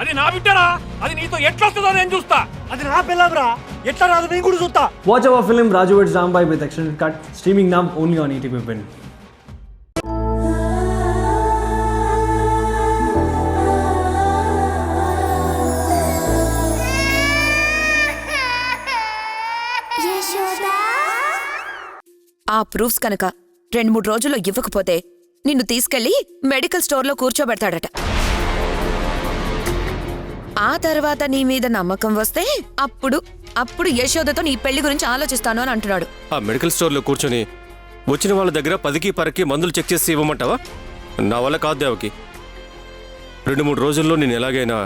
అది నా బిడ్డరా, అది నీతో ఎట్లొస్తుందో నేను చూస్తా. అది నా పిల్లరా, ఎట్లా రాదు నేను కూడా చూస్తా. Watch our film Raju vs. Rambai with extended cut, streaming now only on ETV Win. ఆ ప్రూఫ్స్ కనుక 2-3 రోజుల్లో ఇవ్వకపోతే నిన్ను తీసుకెళ్లి మెడికల్ స్టోర్లో కూర్చోబెడతాడట. ఆ తర్వాత నీ మీద నమ్మకం వస్తే అప్పుడు యశోదతో నీ పెళ్లి గురించి ఆలోచిస్తాను అని అంటున్నాడు. ఆ మెడికల్ స్టోర్లో కూర్చొని వచ్చిన వాళ్ళ దగ్గర 10కి 10కి మందులు చెక్ చేసి ఇవ్వమంటావా? నా వల్ల కాదు దేవకి. 2-3 రోజుల్లో నేను ఎలాగైనా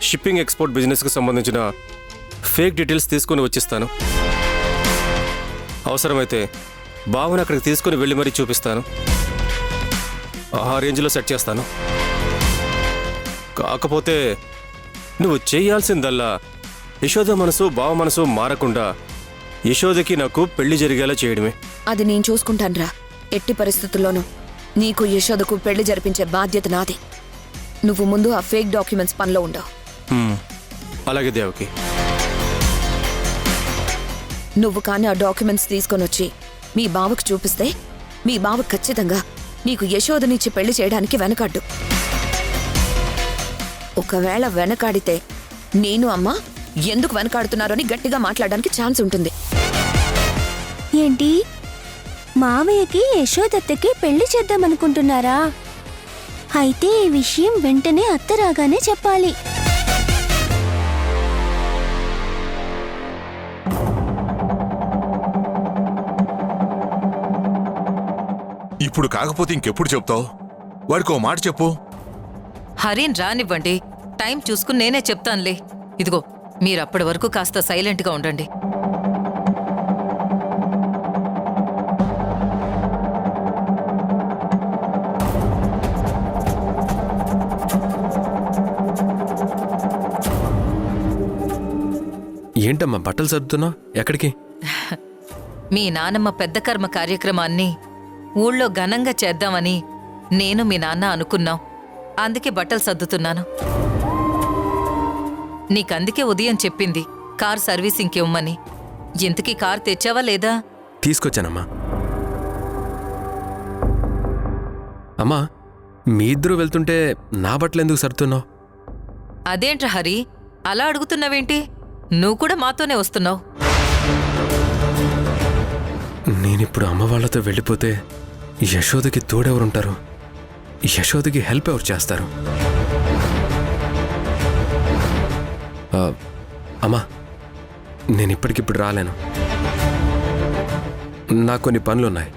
షిప్పింగ్ ఎక్స్పోర్ట్ బిజినెస్కి సంబంధించిన ఫేక్ డీటెయిల్స్ తీసుకొని వచ్చిస్తాను. అవసరమైతే బావని అక్కడికి తీసుకుని వెళ్ళి మరీ చూపిస్తాను. ఆ రేంజ్లో సెట్ చేస్తాను. కాకపోతే నువ్వు చేయాల్సిందల్లా యశోద మనసు బావ మనసు మారకుండా యశోదకి నాకు పెళ్లి జరిగేలా చేయడమే. అది నేను చూసుకుంటానురా. ఎట్టి పరిస్థితుల్లోనూ నీకు యశోదకు పెళ్లి జరిపించే బాధ్యత నాది. నువ్వు ముందు ఆ ఫేక్ డాక్యుమెంట్స్ పనిలో ఉండవు. అలాగే దేవకి. నువ్వు కానీ ఆ డాక్యుమెంట్స్ తీసుకొని వచ్చి మీ బావకు చూపిస్తే మీ బావ ఖచ్చితంగా నీకు యశోదనిచ్చి పెళ్లి చేయడానికి వెనకాడ్డు. ఒకవేళ వెనకాడితే నేను అమ్మ ఎందుకు వెనకాడుతున్నారో అని గట్టిగా మాట్లాడడానికి ఛాన్స్ ఉంటుంది. ఏంటి, మావయ్యకి యశోదత్తకి పెళ్లి చేద్దామనుకుంటున్నారా? అయితే ఈ విషయం వెంటనే అత్త రాగానే చెప్పాలి. ఇప్పుడు కాకపోతే ఇంకెప్పుడు చెప్తావు? వాడికో మాట చెప్పు. హరిని రానివ్వండి, టైం చూసుకుని నేనే చెప్తానులే. ఇదిగో మీరప్పటి వరకు కాస్త సైలెంట్గా ఉండండి. ఏంటమ్మా బట్టలు సర్దుతున్నావు? ఎక్కడికి? మీ నానమ్మ పెద్ద కర్మ కార్యక్రమాన్ని ఊళ్ళో ఘనంగా చేద్దామని నేను మీ నాన్న అనుకున్నాం. అందుకే బట్టలు సర్దుతున్నాను. నీకందుకే ఉదయం చెప్పింది కార్ సర్వీసింగ్కి ఇవ్వమని. ఇంతకీ కార్ తెచ్చావా లేదా? తీసుకొచ్చానమ్మా. అమ్మా, మీ ఇద్దరు వెళ్తుంటే నా బట్టలు ఎందుకు సర్దుతున్నావు? అదేంట్రా హరి, అలా అడుగుతున్నావేంటి? నువ్వు కూడా మాతోనే వస్తున్నావు. నేనిప్పుడు అమ్మ వాళ్ళతో వెళ్ళిపోతే యశోదకి తోడెవరుంటారు? యశోదకి హెల్ప్ ఎవరు చేస్తారు? అమ్మా, నేను ఇప్పటికిప్పుడు రాలేను. నాకు కొన్ని పనులున్నాయి.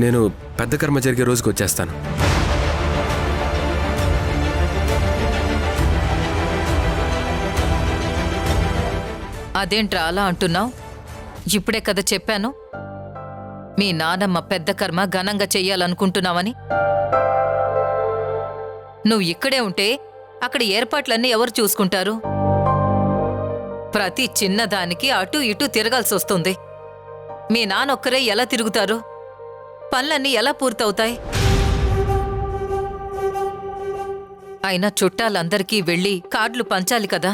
నేను పెద్ద కర్మ జరిగే రోజుకి వచ్చేస్తాను. అదేంట్రా అలా అంటున్నావు? ఇప్పుడే కదా చెప్పాను మీ నానమ్మ పెద్ద కర్మ ఘనంగా చెయ్యాలనుకుంటున్నావని. నువ్వు ఇక్కడే ఉంటే అక్కడ ఏర్పాట్లన్నీ ఎవరు చూసుకుంటారు? ప్రతి చిన్నదానికి అటూ ఇటూ తిరగాల్సి వస్తుంది. మీ నాన్నొక్కరే ఎలా తిరుగుతారు? పనులన్నీ ఎలా పూర్తవుతాయి? అయినా చుట్టాలందరికీ వెళ్ళి కార్డులు పంచాలి కదా.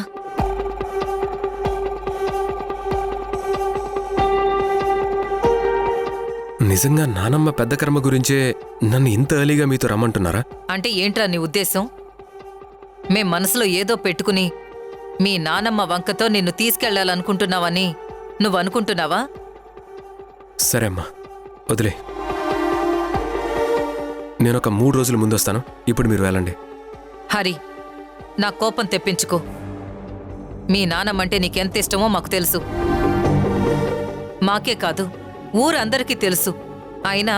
నిజంగా నానమ్మ పెద్ద కర్మ గురించే నన్ను ఇంత ఎర్లీగా మీతో రమ్మంటున్నారా? అంటే ఏంట్రా నీ ఉద్దేశం? మేం మనసులో ఏదో పెట్టుకుని మీ నానమ్మ వంకతో నిన్ను తీసుకెళ్లాలనుకుంటున్నావని నువ్వు అనుకుంటున్నావా? సరే అమ్మా, వదిలే. నేనొక 3 రోజుల ముందొస్తాను. ఇప్పుడు మీరు వెళ్ళండి. హరి, నా కోపం తెప్పించుకో. మీ నానమ్మంటే నీకెంత ఇష్టమో మాకు తెలుసు. మాకే కాదు, ఊరందరికీ తెలుసు. అయినా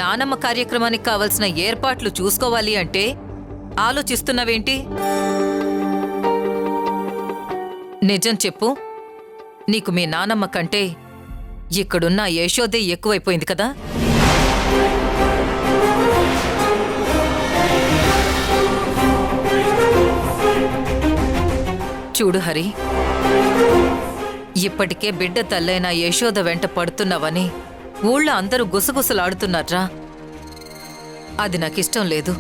నానమ్మ కార్యక్రమానికి కావలసిన ఏర్పాట్లు చూసుకోవాలి అంటే ఆలోచిస్తున్నావేంటి? నిజం చెప్పు, నీకు మీ నానమ్మ కంటే ఇక్కడున్న యశోదే ఎక్కువైపోయింది కదా? చూడు హరి, ఇప్పటికే బిడ్డ తల్లైన యశోద వెంట పడుతున్నావని ఊళ్ళో అందరూ గుసగుసలాడుతున్నారా? అది నాకిష్టం లేదు.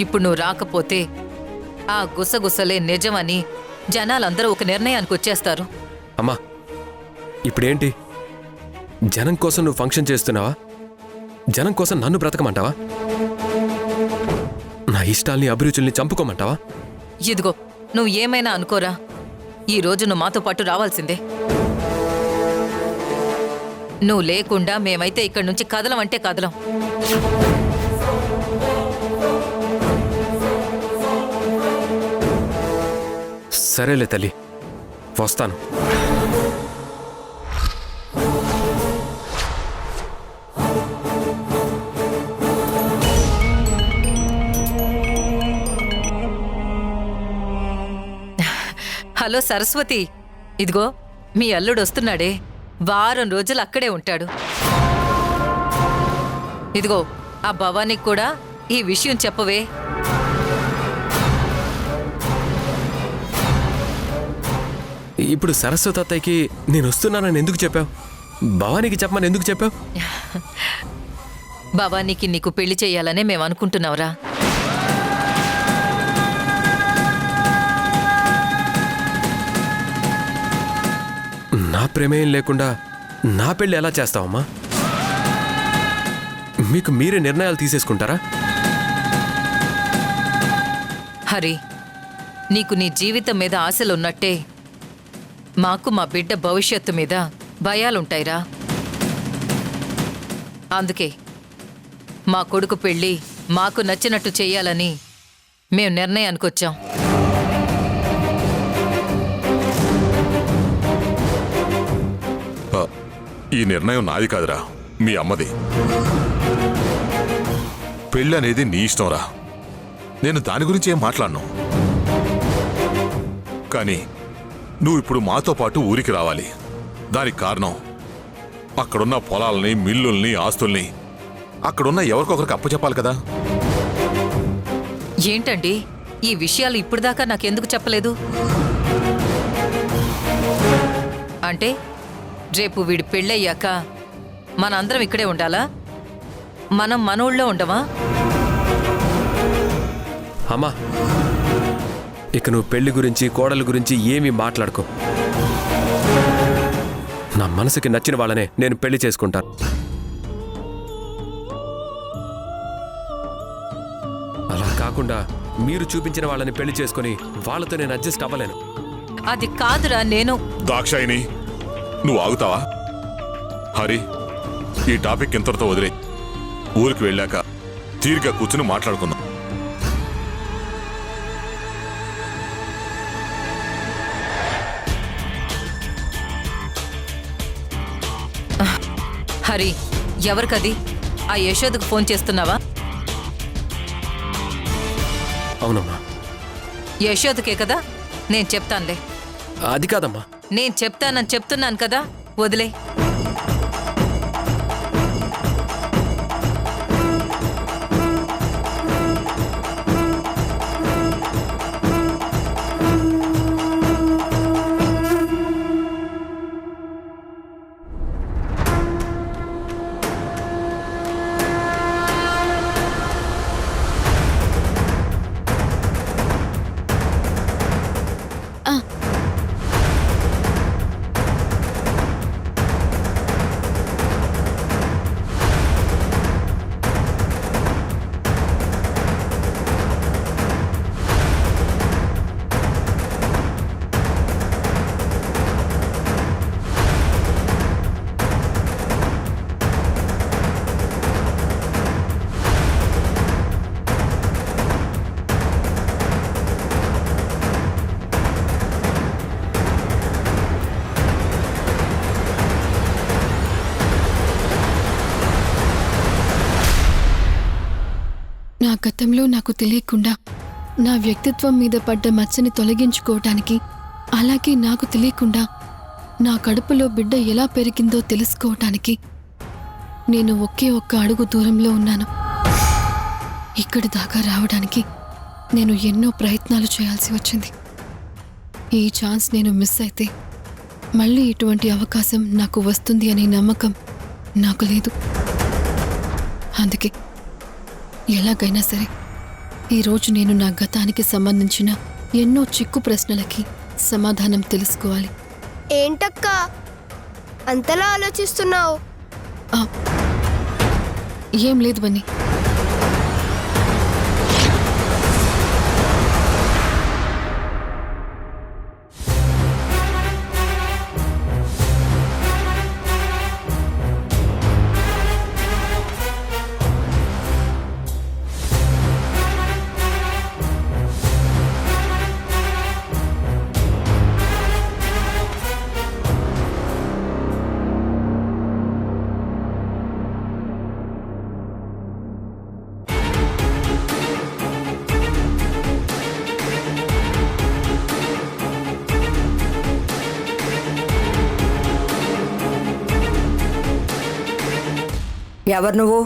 ఇప్పుడు నువ్వు రాకపోతే ఆ గుసగుసలే నిజమని జనాలందరూ ఒక నిర్ణయానికి వచ్చేస్తారు. అమ్మా ఇప్పుడేంటి? జనం కోసం నువ్వు ఫంక్షన్ చేస్తున్నావా? జనం కోసం నన్ను బ్రతకమంటావా? నా ఇష్టాల్ని అభిరుచుల్ని చంపుకోమంటావా? ఇదిగో నువ్వు ఏమైనా అనుకోరా, ఈ రోజు నువ్వు మాతో పాటు రావాల్సిందే. నువ్వు లేకుండా మేమైతే ఇక్కడి నుంచి కదలం అంటే కదలం. సరేలే తల్లి, వస్తాను. హలో సరస్వతి, ఇదిగో మీ అల్లుడు వస్తున్నాడే, వారం రోజులు అక్కడే ఉంటాడు. ఇదిగో ఆ భవానీకి కూడా ఈ విషయం చెప్పవే. ఇప్పుడు సరస్వతి అత్తయ్యకి నేను వస్తున్నానని ఎందుకు చెప్పావు? భవానీకి చెప్పమని ఎందుకు చెప్పావు? భవానీకి నీకు పెళ్లి చెయ్యాలనే మేము అనుకుంటున్నావురా. నా ప్రమేయం లేకుండా నా పెళ్ళి ఎలా చేస్తావమ్మా? మీకు మీరే నిర్ణయాలు తీసేసుకుంటారా? హరి, నీకు నీ జీవితం మీద ఆశలున్నట్టే మాకు మా బిడ్డ భవిష్యత్తు మీద భయాలుంటాయిరా. అందుకే మా కొడుకు పెళ్ళి మాకు నచ్చినట్టు చెయ్యాలని మేం నిర్ణయానికి వచ్చాం. ఈ నిర్ణయం నాది కాదురా, మీ అమ్మది. పెళ్ళి అనేది నీ ఇష్టంరా, నేను దాని గురించి ఏం మాట్లాడను. కానీ నువ్వు ఇప్పుడు మాతో పాటు ఊరికి రావాలి. దానికి కారణం అక్కడున్న పొలాలని, మిల్లుల్ని, ఆస్తుల్ని అక్కడున్న ఎవరికొకరికి అప్పచెప్పాలి కదా. ఏంటండి ఈ విషయాలు ఇప్పటిదాకా నాకెందుకు చెప్పలేదు? అంటే రేపు వీడి పెళ్ళయ్యాక మనందరం ఇక్కడే ఉండాలా? మనం మన ఊళ్ళో ఉండమా? అమ్మా ఇక నువ్వు పెళ్లి గురించి, కోడల గురించి ఏమీ మాట్లాడుకో. నా మనసుకి నచ్చిన వాళ్ళనే నేను పెళ్లి చేసుకుంటాను. అలా కాకుండా మీరు చూపించిన వాళ్ళని పెళ్లి చేసుకుని వాళ్ళతో నేను అడ్జస్ట్ అవ్వలేను. అది కాదురా, నేను దాక్షాయిని, నువ్వు ఆగుతావా? హరి, ఈ టాపిక్ ఇంతటితో వదిలే. ఊరికి వెళ్ళాక తీరిక కూర్చుని మాట్లాడుకుందాం. హరి, ఎవరికది? ఆ యశోదకు ఫోన్ చేస్తున్నావా? అవునమ్మా. యశోదకే కదా, నేను చెప్తానులే. అది కాదమ్మా. నేను చెప్తానని చెప్తున్నాను కదా, వదిలే. నా గతంలో నాకు తెలియకుండా నా వ్యక్తిత్వం మీద పడ్డ మచ్చని తొలగించుకోవటానికి, అలాగే నాకు తెలియకుండా నా కడుపులో బిడ్డ ఎలా పెరిగిందో తెలుసుకోవటానికి నేను ఒకే ఒక్క అడుగు దూరంలో ఉన్నాను. ఇక్కడి దాకా రావడానికి నేను ఎన్నో ప్రయత్నాలు చేయాల్సి వచ్చింది. ఈ ఛాన్స్ నేను మిస్ అయితే మళ్ళీ ఇటువంటి అవకాశం నాకు వస్తుంది అనే నమ్మకం నాకు లేదు. అందుకే ఎలాగైనా సరే ఈరోజు నేను నా గతానికి సంబంధించిన ఎన్నో చిక్కు ప్రశ్నలకి సమాధానం తెలుసుకోవాలి. ఏంటక్కా అంతలా ఆలోచిస్తున్నావు? ఆ, ఏం లేదు బన్నీ. ఎవరు నువ్వు?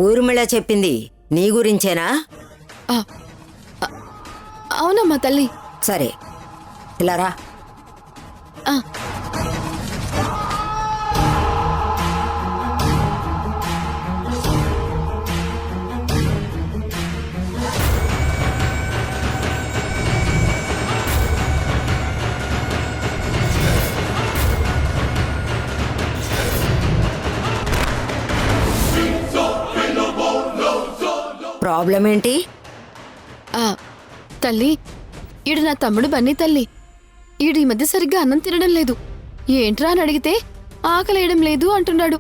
ఊర్మిళ చెప్పింది నీ గురించేనా? ఆ, ఆ, అవునమ్మా తల్లి. సరే ఇలా రా. ఆ, ప్రాబ్లం ఏంటి? ఆ, తల్లి, ఈడు నా తమ్ముడు బన్నీ తల్లి. ఈడు ఈ మధ్య సరిగ్గా అన్నం తినడం లేదు. ఏంట్రా అని అడిగితే ఆకలేయడం లేదు అంటున్నాడు.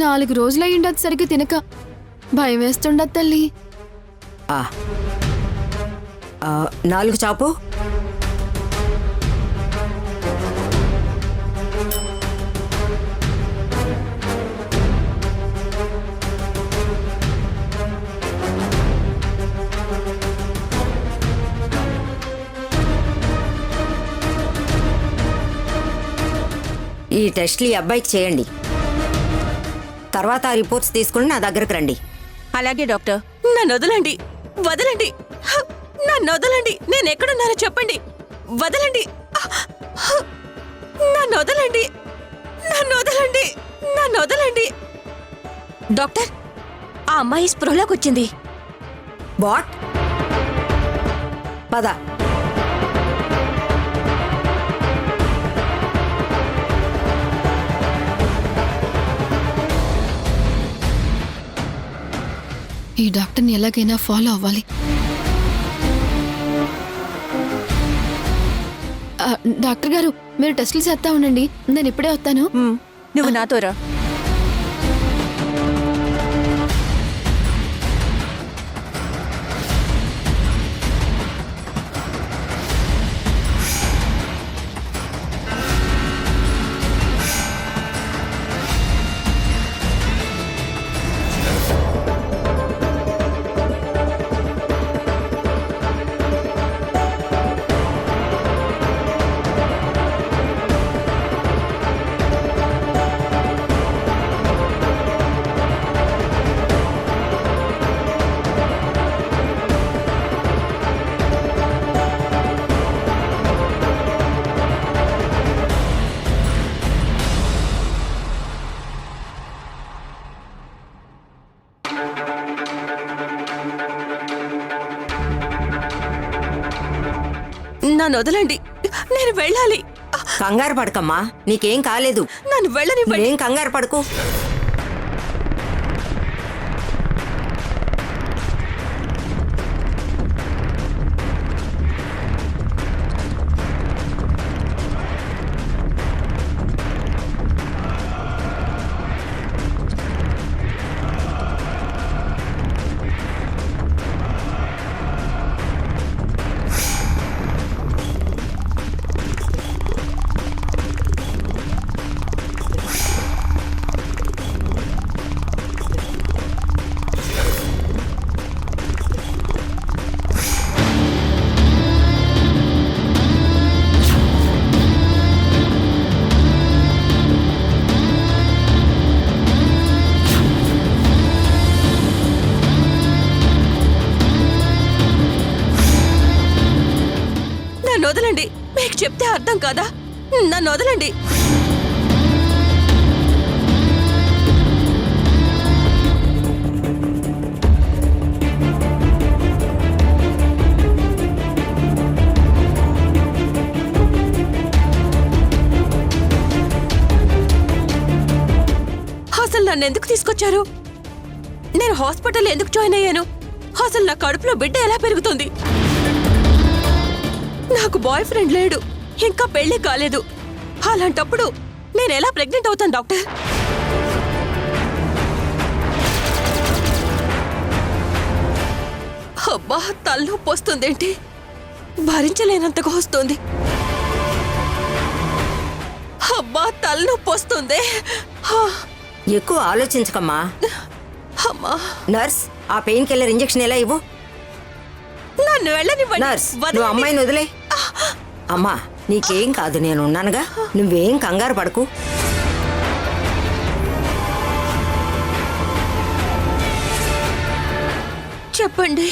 4 రోజులయ్యిండదు సరిగ్గా తినక. భయం వేస్తుండదు తల్లి. 4 చాపు. ఈ టెస్ట్లు ఈ అబ్బాయికి చేయండి. తర్వాత ఆ రిపోర్ట్స్ తీసుకుని నా దగ్గరకు రండి. అలాగే డాక్టర్. నన్ను వదలండి, వదలండి, నన్ను వదలండి. నేను ఎక్కడున్నానో చెప్పండి. వదలండి, నన్ను వదలండి, నన్ను వదలండి, నన్ను వదలండి. డాక్టర్, ఆ అమ్మాయి స్పృహలోకి వచ్చింది. వాట్? పద. ఈ డాక్టర్ని ఎలాగైనా ఫాలో అవ్వాలి. డాక్టర్ గారు, మీరు టెస్టులు చేస్తా ఉండండి. నేను ఇప్పుడే వస్తాను. నువ్వు నాతో రా. నన్ను వదలండి, నేను వెళ్ళాలి. కంగారు పడకమ్మా, నీకేం కాలేదు. నన్ను వెళ్ళనివ్వండి. ఏం కంగారు పడకు. చెప్తే అర్థం కాదా? నన్ను వదలండి. అసలు నన్ను ఎందుకు తీసుకొచ్చారు? నేను హాస్పిటల్ ఎందుకు జాయిన్ అయ్యాను? అసలు నా కడుపులో బిడ్డ ఎలా పెరుగుతుంది? నాకు బాయ్ ఫ్రెండ్ లేడు, ఇంకా పెళ్లి కాలేదు. అలాంటప్పుడు నేను ఎలా ప్రెగ్నెంట్ అవుతాను డాక్టర్? అబ్బా, తలనొప్పి వస్తుందేంటి? భరించలేనంతగా వస్తుంది. అబ్బా, తలనొప్పి వస్తుంది. ఎక్కువ ఆలోచించకమ్మా. అమ్మా, నర్స్, ఆ పెయిన్ కిల్లర్ ఇంజెక్షన్ ఎలా ఇవ్వు. నన్ను వెళ్ళనివ్వండి. నర్స్, నువ్వు అమ్మాయిని వదిలే. అమ్మా, నీకేం కాదు, నేను ఉన్నానుగా. నువ్వేం కంగారు పడకు. చెప్పండి,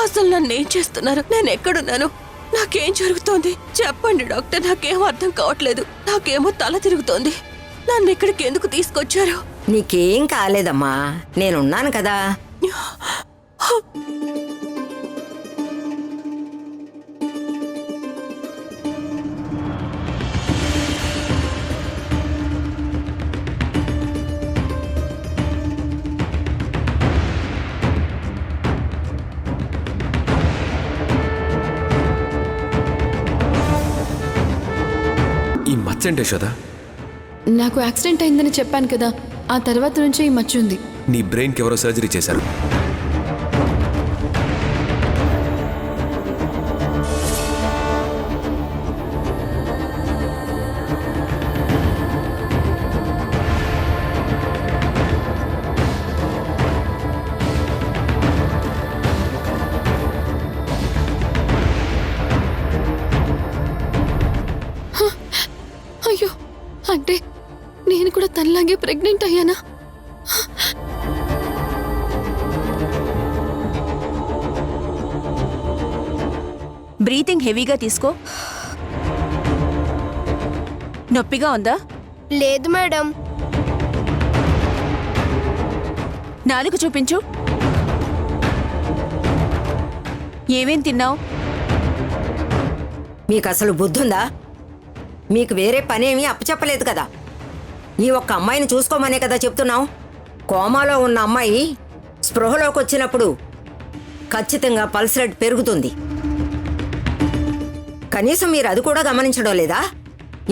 అసలు నన్ను ఏం చేస్తున్నారు? నేను ఎక్కడున్నాను? నాకేం జరుగుతోంది? చెప్పండి డాక్టర్, నాకేం అర్థం కావట్లేదు. నాకేమో తల తిరుగుతోంది. నన్ను ఇక్కడికి ఎందుకు తీసుకొచ్చారు? నీకేం కాలేదమ్మా, నేనున్నాను కదా. ఈ మచ్చండి యశోద. నాకు యాక్సిడెంట్ అయిందని చెప్పాను కదా, ఆ తర్వాత నుంచే ఈ మచ్చ ఉంది. నీ బ్రెయిన్కి ఎవరో సర్జరీ చేశారు. అయ్యో, అంటే నేను కూడా తనలాగే ప్రెగ్నెంట్ అయ్యానా? బ్రీతింగ్ హెవీగా తీసుకో. నొప్పిగా ఉందా? లేదు మేడం. నాలుక చూపించు. ఏమేం తిన్నావు? మీకు అసలు బుద్ధుందా? మీకు వేరే పనేమీ అప్పచెప్పలేదు కదా. ఈ ఒక్క అమ్మాయిని చూసుకోమనే కదా చెప్తున్నావు. కోమాలో ఉన్న అమ్మాయి స్పృహలోకి వచ్చినప్పుడు ఖచ్చితంగా పల్స్ రేట్ పెరుగుతుంది. కనీసం మీరు అది కూడా గమనించడం లేదా?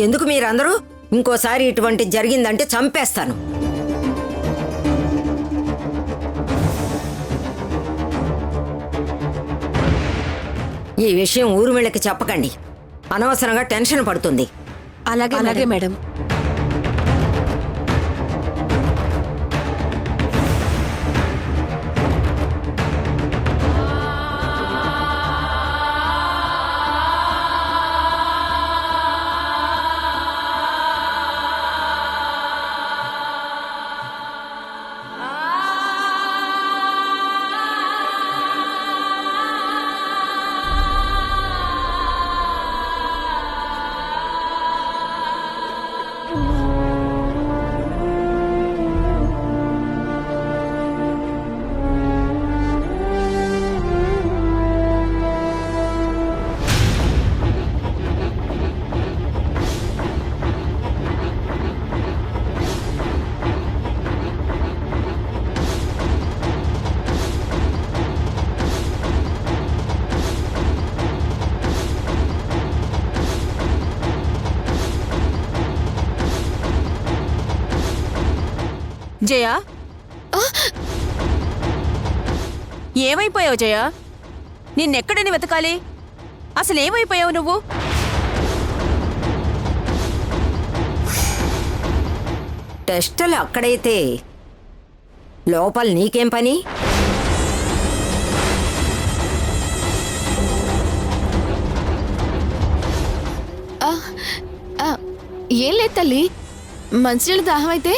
ఎందుకు మీరందరూ ఇంకోసారి ఇటువంటి జరిగిందంటే చంపేస్తాను. ఈ విషయం ఊర్మిళకి చెప్పకండి, అనవసరంగా టెన్షన్ పడుతుంది. అలాగే అలాగే మేడం. జయ, ఏమైపోయావు జయ? నిన్నెక్కడని వెతకాలి? అసలు ఏమైపోయావు నువ్వు? టెస్టులు అక్కడైతే లోపల నీకేం పని? ఏం లేదు తల్లి, మంచినీళ్ళ దాహం అయితే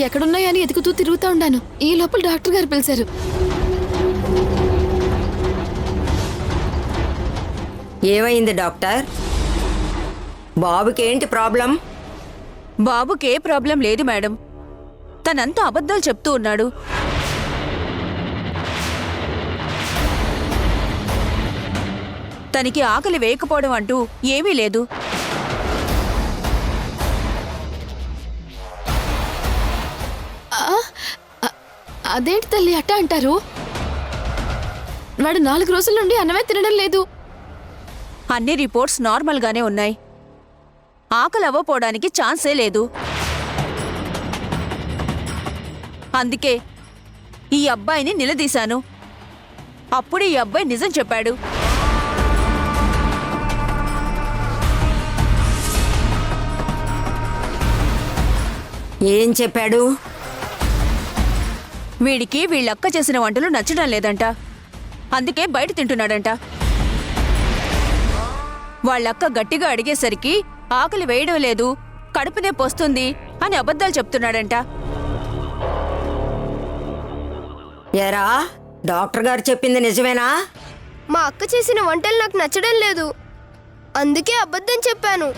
ఎక్కడున్నాయని ఎతుకుతూ తిరుగుతూ ఉండాను. ఈ లోపల డాక్టర్ గారు పిలిచారు. ఏమైంది డాక్టర్? బాబుకి ఏంటి ప్రాబ్లం? బాబుకే ప్రాబ్లం లేదు మేడం. తనంతా అబద్ధాలు చెప్తూ ఉన్నాడు. తనకి ఆకలి వేయకపోవడం అంటూ ఏమీ లేదు. అదేంటి తల్లి అట్ట అంటారు? వాడు 4 రోజుల నుండి అన్నమే తినడం లేదు. అన్ని రిపోర్ట్స్ నార్మల్గానే ఉన్నాయి. ఆకలి అవ్వపోవడానికి ఛాన్సే లేదు. అందుకే ఈ అబ్బాయిని నిలదీశాను. అప్పుడు ఈ అబ్బాయి నిజం చెప్పాడు. ఏం చెప్పాడు? వీడికి వీళ్ళక్క చేసిన వంటలు నచ్చడం లేదంట. అందుకే బయట తింటున్నాడంట. వాళ్ళక్క గట్టిగా అడిగేసరికి ఆకలి వేయడం లేదు, కడుపు నొప్పి వస్తుంది అని అబద్ధాలు చెప్తున్నాడంట. ఎరా, డాక్టర్ గారు చెప్పింది నిజమేనా? మా అక్క చేసిన వంటలు నాకు నచ్చడం లేదు, అందుకే అబద్ధం చెప్పాను.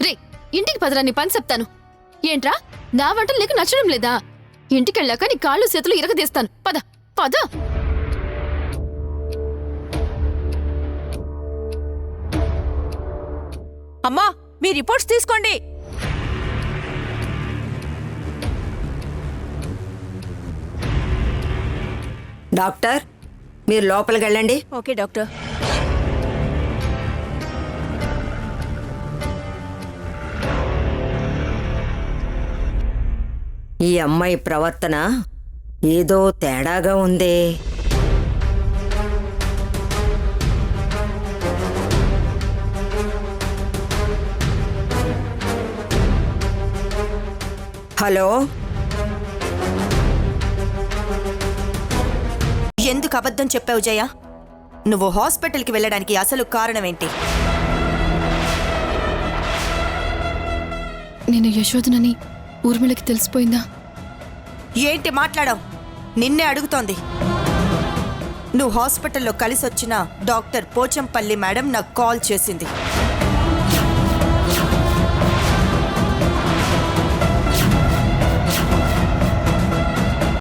రే, ఇంటికి పదరా, నీ పని చెప్తాను. ఏంట్రా, నా వంటలు నీకు నచ్చడం లేదా? ఇంటికెళ్ళాక నీ కాళ్ళు చేతులు ఇరగదీస్తాను. పద పద. అమ్మా, మీ రిపోర్ట్స్ తీసుకోండి. డాక్టర్, మీరు లోపలికి వెళ్ళండి. Okay doctor. ఈ అమ్మాయి ప్రవర్తన ఏదో తేడాగా ఉందే. హలో, ఎందుకు అబద్ధం చెప్పావు జయ? నువ్వు హాస్పిటల్కి వెళ్ళడానికి అసలు కారణమేంటి? నేను యశోదనని ఊర్మిళకి తెలిసిపోయిందా? ఏంటి మాట్లాడావు? నిన్నే అడుగుతోంది. నువ్వు హాస్పిటల్లో కలిసొచ్చిన డాక్టర్ పోచంపల్లి మేడం నాకు కాల్ చేసింది.